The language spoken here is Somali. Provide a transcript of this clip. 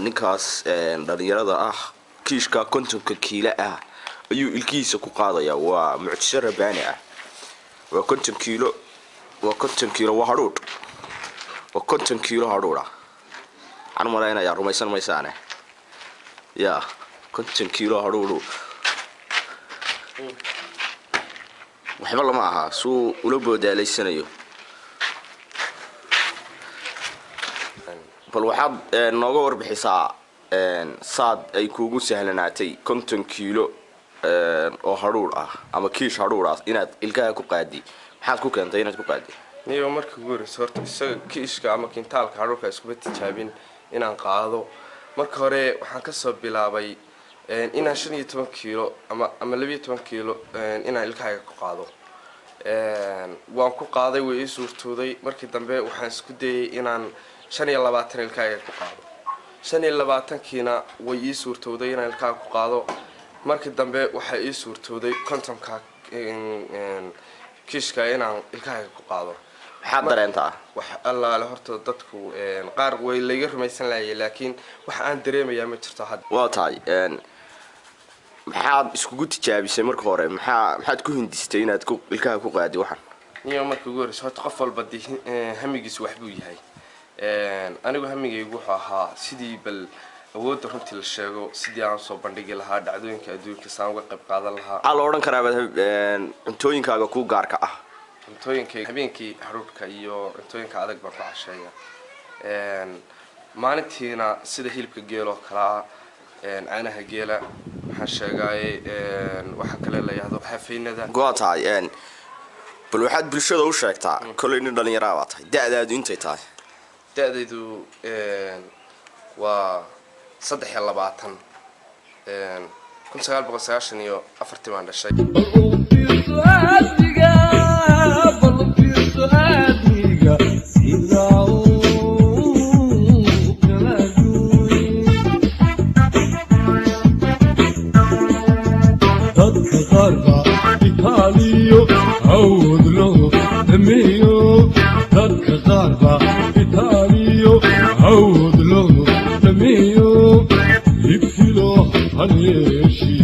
ninkaas dhalinyarada ah kiishka kontonka kiilo ah ayuu ilkiisa ku qaadaya waa mucjisad rabbaani ah waa 50 kiilo waa hadhuudh waa 50 kiilo hadhuudha aan maraynaya rumaysan maysaane ya 50 kiilo hadhuudh waxba lama aha suu ula boodaleysanayo bal waxaad nooga warbixisaa saad ay kuugu sahlanaatay 50 kiilo oo hadhuudh ah ama kiish hadhuudh ah inaad ilkaha ku qaadi maxaad ku keentay inaad ku qaadi niyo markii ugu horreysay horta isaga kiishka ama kintaalka hadhuudhka isku tijaabin inaan qaado marka hore waxaan ka soo bilaabay inaan 15 kiilo ama 12 kiilo inaan ilkaha ku qaado waan ku qaaday way ii suurtooday markii dambe waxaan isku dayay inaan 25 ilkaha ku qaado 25 kiina way ii suurtooday inaan ilkaha ku qaado markii dambe waxa ii suurtooday kontonka kiishka inaan ilkaha ku qaado waxaad dareentaa wax allaale horta dadku qaar way laga rumaysan laayay laakiin wax aan dareemayaa ma jirto hadda waa tahay maxaad iskugu tijaabisay marka hore maxaad ku hindistay inaad ilkaha ku qaadi waxan niyo markii ugu horreysay horta qof walba hamigiisu wax buu yahay anigu hamigaygu wuxuu ahaa sidii bal awoodda runtii la sheego sidii aan soo bandhigi lahaa dhacdooyinka adduunka saan uga qayb qaadan lahaa waxaa la odhan karaa cuntooyinkaaga ku gaarka ah cuntooyinka habeenkii hadhuudhka iyo cuntooyinka adag baan ku casheeya maalintiina sida hilibka geelo kala caanaha geela waxaan sheegay waxa kale la yiraahdo xafiinada go'aatay bal waxaad bulshada u sheegtaa kulay nin dhalinyaro ah tahay da'daadu intay tahay da'daydu waa 23 1994 baan dhashay Honey, she